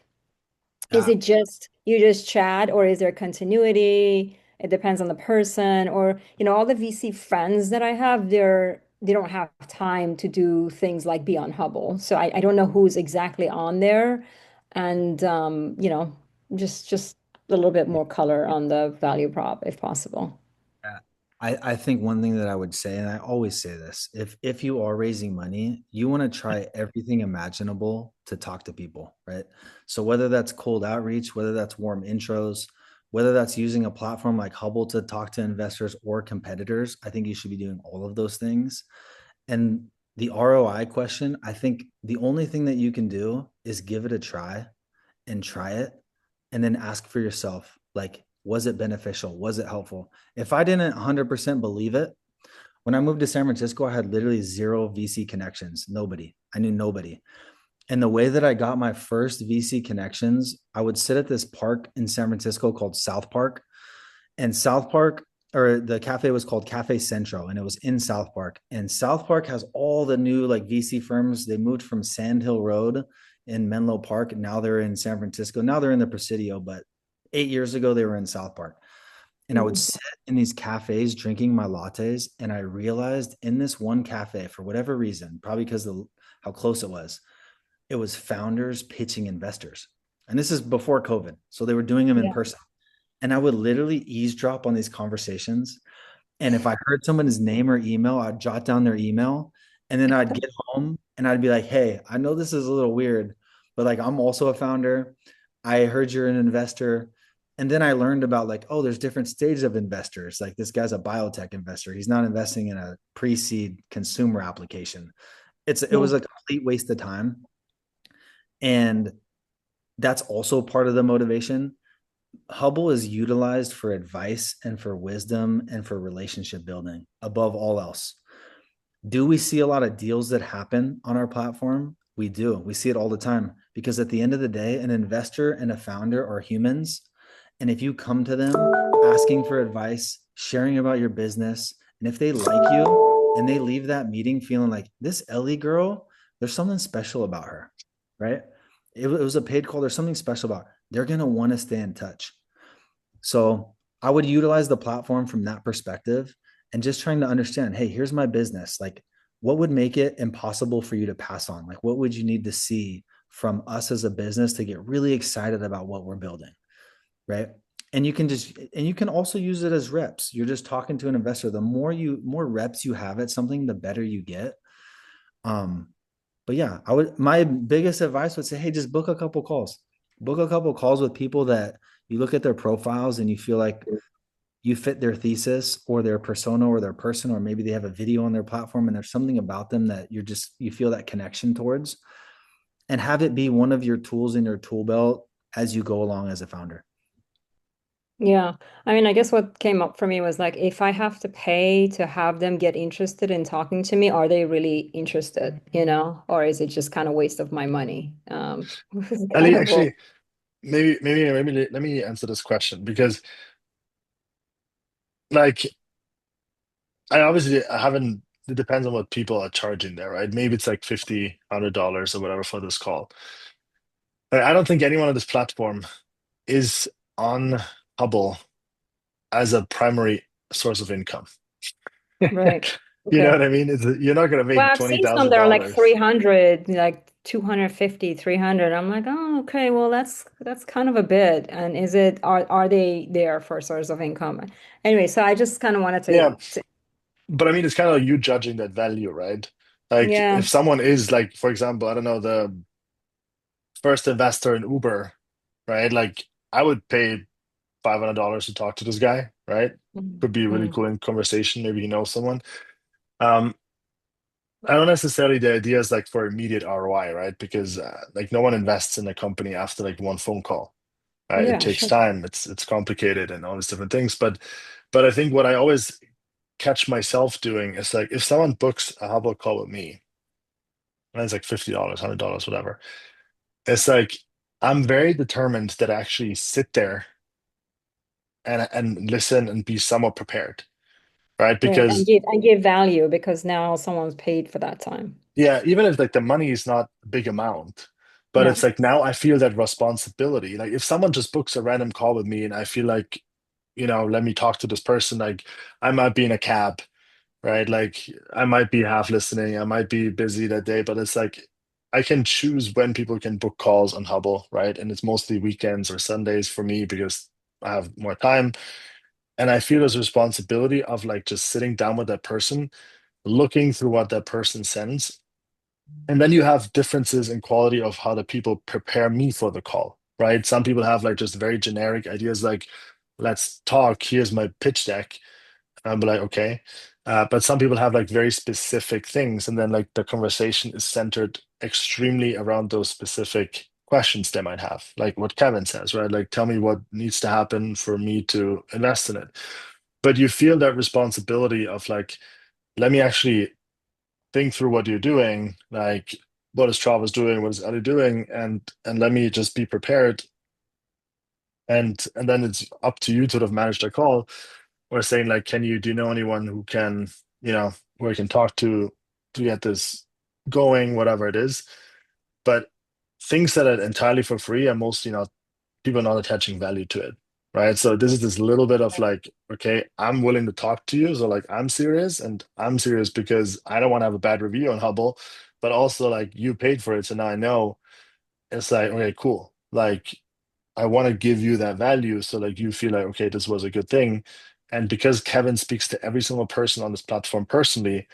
is Yeah. it just you just chat, or is there continuity? It depends on the person, or all the VC friends that I have, they don't have time to do things like be on Hubble. So I don't know who's exactly on there. And just a little bit more color on the value prop if possible. Yeah. I think one thing that I would say, and I always say this, if you are raising money, you want to try everything imaginable to talk to people, right? So whether that's cold outreach, whether that's warm intros, whether that's using a platform like Hubble to talk to investors or competitors, I think you should be doing all of those things. And the ROI question, I think the only thing that you can do is give it a try and try it and then ask for yourself, like, was it beneficial? Was it helpful? If I didn't 100% believe it, when I moved to San Francisco, I had literally zero VC connections. Nobody. I knew nobody. And the way that I got my first VC connections, I would sit at this park in San Francisco called South Park. And South Park, or the cafe was called Cafe Centro, and it was in South Park. And South Park has all the new like VC firms. They moved from Sand Hill Road in Menlo Park. Now they're in San Francisco. Now they're in the Presidio, but 8 years ago they were in South Park. And I would Mm. sit in these cafes drinking my lattes, and I realized in this one cafe, for whatever reason, probably because of how close it was founders pitching investors. And this is before COVID, so they were doing them in Yeah. person. And I would literally eavesdrop on these conversations. And if I heard someone's name or email, I'd jot down their email. And then I'd get home and I'd be like, hey, I know this is a little weird, but like I'm also a founder. I heard you're an investor. And then I learned about like, oh, there's different stages of investors. Like this guy's a biotech investor. He's not investing in a pre-seed consumer application. It Yeah. was a complete waste of time. And that's also part of the motivation. Hubble is utilized for advice and for wisdom and for relationship building above all else. Do we see a lot of deals that happen on our platform? We do. We see it all the time because at the end of the day, an investor and a founder are humans. And if you come to them asking for advice, sharing about your business, and if they like you and they leave that meeting feeling like this Ellie girl, there's something special about her, right? It was a paid call. There's something special about her. They're going to want to stay in touch. So I would utilize the platform from that perspective and just trying to understand, hey, here's my business. Like, what would make it impossible for you to pass on? Like, what would you need to see from us as a business to get really excited about what we're building? Right. And you can also use it as reps. You're just talking to an investor. The more reps you have at something, the better you get. Um, but yeah, my biggest advice would say, hey, just book a couple calls. Book a couple calls with people that you look at their profiles and you feel like you fit their thesis or their persona or their person, or maybe they have a video on their platform and there's something about them that you feel that connection towards, and have it be one of your tools in your tool belt as you go along as a founder. Yeah. I mean, I guess what came up for me was like, if I have to pay to have them get interested in talking to me, are they really interested, or is it just kind of waste of my money? It's kind Ali, of both. actually, maybe let me answer this question because, like, I haven't. It depends on what people are charging there, right? Maybe it's like 50, $100 or whatever for this call. I don't think anyone on this platform is on Hubble as a primary source of income. Right. You know Okay. what I mean? You're not going to Well, make I've twenty seen some thousand that are like dollars. 300, like 250, 300. I'm like, oh, okay, well, that's kind of a bit. And are they there for a source of income? Anyway, so I just kind of wanted Yeah, to but I mean, it's kind of like you judging that value, right? Like yeah. if someone is like, for example, I don't know, the first investor in Uber, right? Like I would pay $500 to talk to this guy, right? Could be a really Mm. cool in conversation. Maybe he knows someone. Um, I don't necessarily the idea is like for immediate ROI, right? Because like no one invests in a company after like one phone call, right? It Yeah, takes sure. time. It's complicated and all these different things. But I think what I always catch myself doing is like if someone books a Hubble call with me, and it's like $50, $100, whatever. It's like I'm very determined that I actually sit there and listen and be somewhat prepared, right? Right. And Because give value because now someone's paid for that time. yeah, even if like the money is not a big amount, but Yeah. it's like now I feel that responsibility. Like if someone just books a random call with me and I feel like, let me talk to this person, like I might be in a cab, right? Like I might be half listening, I might be busy that day, but it's like I can choose when people can book calls on Hubble, right? And it's mostly weekends or Sundays for me because I have more time. And I feel there's a responsibility of like just sitting down with that person, looking through what that person sends. And then you have differences in quality of how the people prepare me for the call, right? Some people have like just very generic ideas like, let's talk, here's my pitch deck. And I'm like, okay. But some people have like very specific things, and then like the conversation is centered extremely around those specific questions they might have, like what Kevin says, right? Like, tell me what needs to happen for me to invest in it. But you feel that responsibility of like, let me actually think through what you're doing, like what is Travis doing, what is Ellie doing, and let me just be prepared. And then it's up to you to sort of manage the call or saying like, can you do you know anyone who can, who I can talk to get this going, whatever it is. But things that are entirely for free are mostly not people not attaching value to it. Right. So this is this little bit of like, okay, I'm willing to talk to you. So like I'm serious because I don't want to have a bad review on Hubble, but also like you paid for it. So now I know it's like, okay, cool. Like I want to give you that value so like you feel like, okay, this was a good thing. And because Kevin speaks to every single person on this platform personally,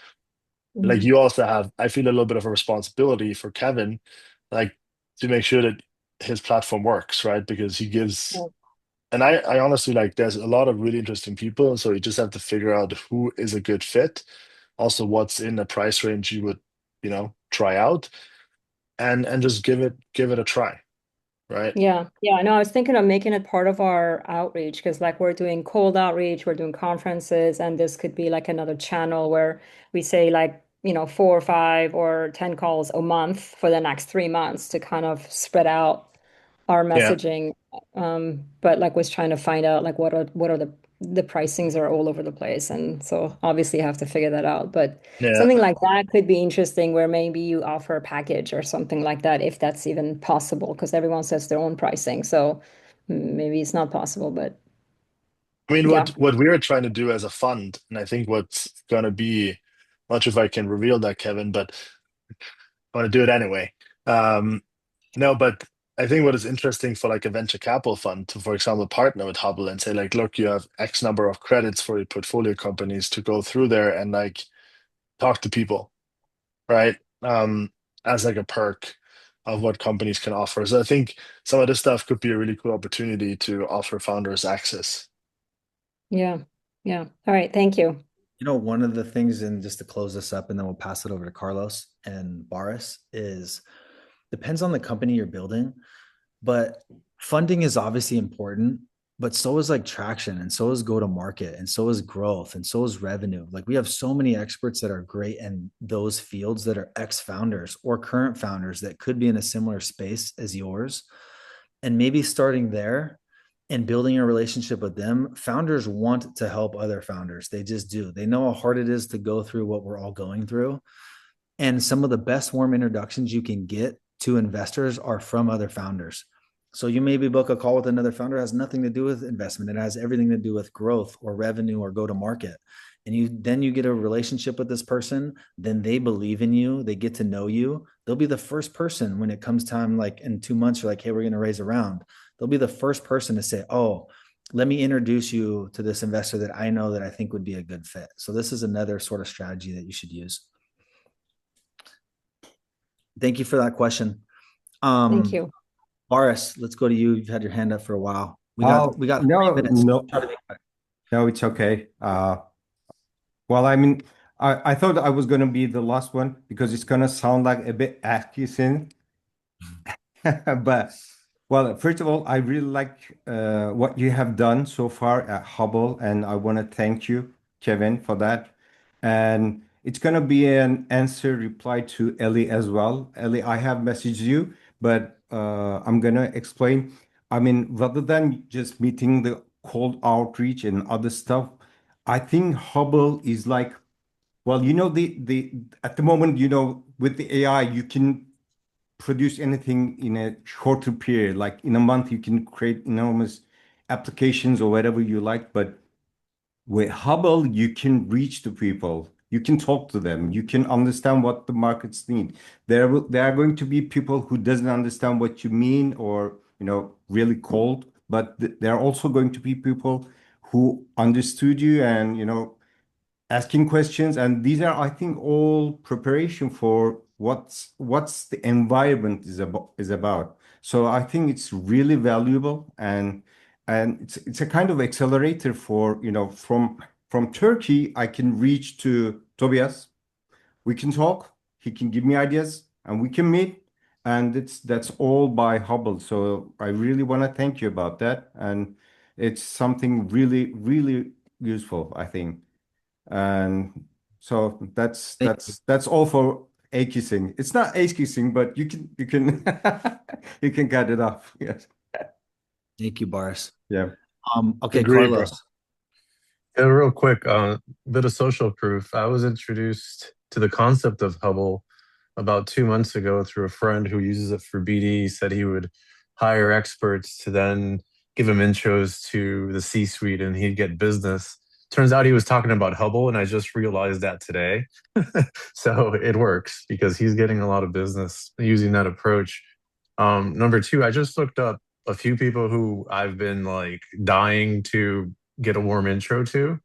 like Mhm. you also have, I feel a little bit of a responsibility for Kevin, like to make sure that his platform works, right? Because he gives, Yeah. and I honestly like there's a lot of really interesting people. So you just have to figure out who is a good fit, also what's in the price range you would, try out and just give it a try, right? Yeah, yeah, I know. I was thinking of making it part of our outreach because, like, we're doing cold outreach, we're doing conferences, and this could be like another channel where we say, like, 4 or 5 or 10 calls a month for the next 3 months to kind of spread out our Yeah. messaging. But like, was trying to find out like what are the pricings are all over the place, and so obviously have to figure that out. But Yeah. something like that could be interesting where maybe you offer a package or something like that, if that's even possible, because everyone sets their own pricing. So maybe it's not possible, but I mean, what yeah. what we are trying to do as a fund, and I think what's gonna be, not sure if I can reveal that, Kevin, but I want to do it anyway. Um, no, but I think what is interesting for like a venture capital fund to, for example, partner with Hubble and say like, look, you have X number of credits for your portfolio companies to go through there and like talk to people, right? As like a perk of what companies can offer. So I think some of this stuff could be a really cool opportunity to offer founders access. Yeah. Yeah. All right. Thank you. One of the things, and just to close this up, and then we'll pass it over to Carlos and Boris, is depends on the company you're building, but funding is obviously important, but so is like traction, and so is go to market, and so is growth, and so is revenue. Like we have so many experts that are great in those fields that are ex founders or current founders that could be in a similar space as yours. And maybe starting there and building a relationship with them. Founders want to help other founders. They just do. They know how hard it is to go through what we're all going through. And some of the best warm introductions you can get to investors are from other founders. So you maybe book a call with another founder, it has nothing to do with investment. It has everything to do with growth or revenue or go to market. And you get a relationship with this person, then they believe in you, they get to know you. They'll be the first person when it comes time, like in 2 months, you're like, hey, we're going to raise a round. They'll be the first person to say, oh, let me introduce you to this investor that I know that I think would be a good fit. So this is another sort of strategy that you should use. Thank you for that question. Thank Um, you. Boris, let's go to you. You've had your hand up for a while. We got Oh, we got no, 3 minutes. no, Try to be quick. no, it's okay. Well, I mean, I thought I was going to be the last one because it's going to sound like a bit accusing. But, well, first of all, I really like what you have done so far at Hubble, and I want to thank you, Kevin, for that. And it's going to be an answer reply to Ellie as well. Ellie, I have messaged you, but I'm going to explain. I mean, rather than just meeting the cold outreach and other stuff, I think Hubble is like, well, the at the moment, with the AI, you can produce anything in a shorter period. Like in a month, you can create enormous applications or whatever you like. But with Hubble, you can reach the people. You can talk to them. You can understand what the markets need. There are going to be people who doesn't understand what you mean or, really cold. But there are also going to be people who understood you and asking questions. And these are, I think, all preparation for what's the environment is about. So I think it's really valuable, and it's a kind of accelerator for, from Turkey, I can reach to Tobias. We can talk, he can give me ideas, and we can meet. And that's all by Hubble. So I really want to thank you about that. And it's something really, really useful, I think. And so that's Thank you. that's that's all for a kissing. It's not ace kissing, but you can you can cut it off. Yes. Thank you, Boris. Yeah. Okay, Agree, bro. Carlos. Yeah, real quick, bit of social proof. I was introduced to the concept of Hubble about 2 months ago through a friend who uses it for BD. He said he would hire experts to then give him intros to the C-suite and he'd get business. Turns out he was talking about Hubble, and I just realized that today. So it works because he's getting a lot of business using that approach. Number two, I just looked up a few people who I've been like dying to get a warm intro to.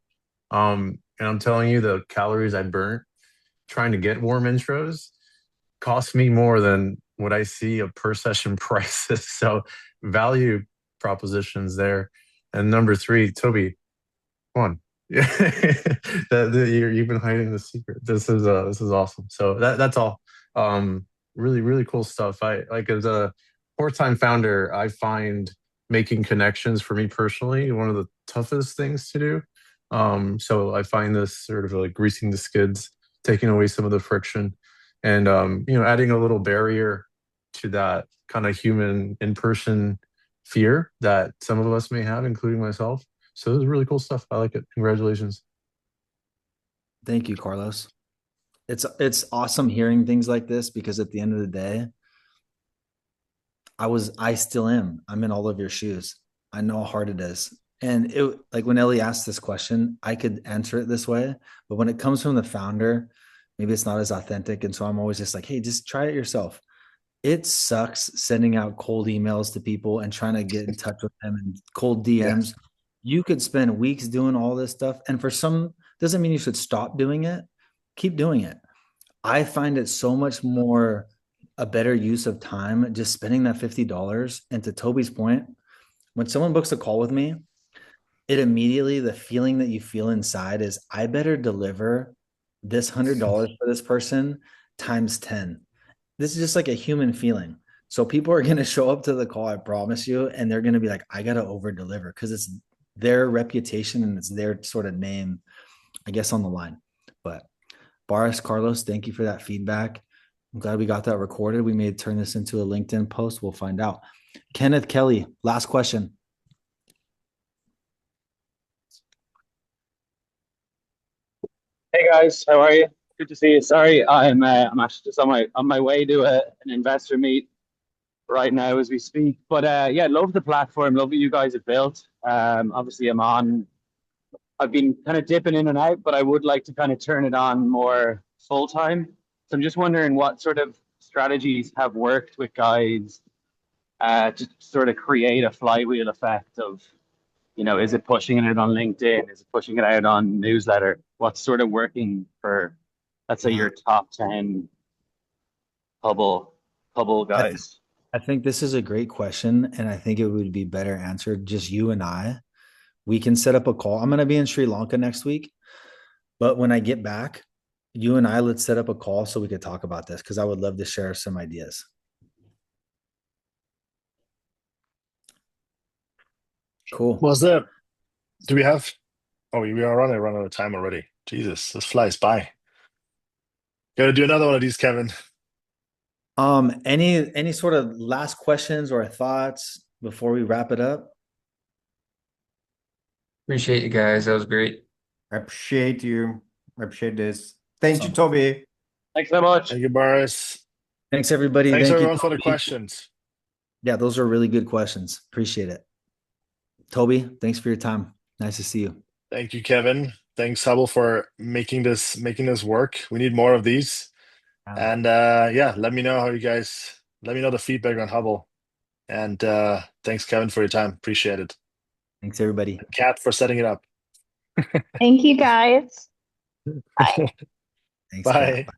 And I'm telling you, the calories I burnt trying to get warm intros cost me more than what I see of per session prices. So value propositions there. And number three, Toby, come on. Yeah, you've been hiding the secret. This is awesome. So that's all. Really really cool stuff. I like as a fourth-time founder, I find making connections for me personally one of the toughest things to do. So I find this sort of like greasing the skids, taking away some of the friction, and adding a little barrier to that kind of human in-person fear that some of us may have, including myself. So this is really cool stuff. I like it. Congratulations. Thank you, Carlos. It's awesome hearing things like this because at the end of the day, I still am. I'm in all of your shoes. I know how hard it is. And it like when Ellie asked this question, I could answer it this way, but when it comes from the founder, maybe it's not as authentic. And so I'm always just like, hey, just try it yourself. It sucks sending out cold emails to people and trying to get in touch with them and cold DMs. Yes. You could spend weeks doing all this stuff. And for some, doesn't mean you should stop doing it. Keep doing it. I find it so much more a better use of time just spending that $50. And to Toby's point, when someone books a call with me, it immediately, the feeling that you feel inside is I better deliver this $100 for this person times 10. This is just like a human feeling. So people are going to show up to the call, I promise you, and they're going to be like, I got to over deliver because it's their reputation and it's their sort of name, I guess, on the line. But Boris, Carlos, thank you for that feedback. I'm glad we got that recorded. We may turn this into a LinkedIn post. We'll find out. Kenneth Kelly, last question. Hey guys, how are you? Good to see you. Sorry, I'm actually just on my way to an investor meet right now as we speak. But yeah, love the platform, love what you guys have built. Obviously, I've been kind of dipping in and out, but I would like to kind of turn it on more full time. So I'm just wondering what sort of strategies have worked with guys to sort of create a flywheel effect of, is it pushing it on LinkedIn? Is it pushing it out on newsletter? What's sort of working for, let's say, Yeah. your top 10 Hubble guys? I think this is a great question, and I think it would be better answered just you and I. We can set up a call. I'm going to be in Sri Lanka next week, but when I get back, you and I, let's set up a call so we could talk about this because I would love to share some ideas. Cool. Was there, do we have, oh, we are running out of time already. Jesus, this flies by. Gotta do another one of these, Kevin. Any sort of last questions or thoughts before we wrap it up? Appreciate you guys. That was great. I appreciate you. I appreciate this. Thank you, Awesome. Toby. Thanks so much. Thank you, Boris. Thanks, everybody. Thanks, Thank you, everyone, for the Toby. questions. Yeah, those are really good questions. Appreciate it. Toby, thanks for your time. Nice to see you. Thank you, Kevin. Thanks, Hubble, for making this work. We need more of these. And yeah, let me know the feedback on Hubble. And thanks, Kevin, for your time. Appreciate it. Thanks, everybody. Kat for setting it up. Thank you, guys. Bye. Thanks, Kat. Bye.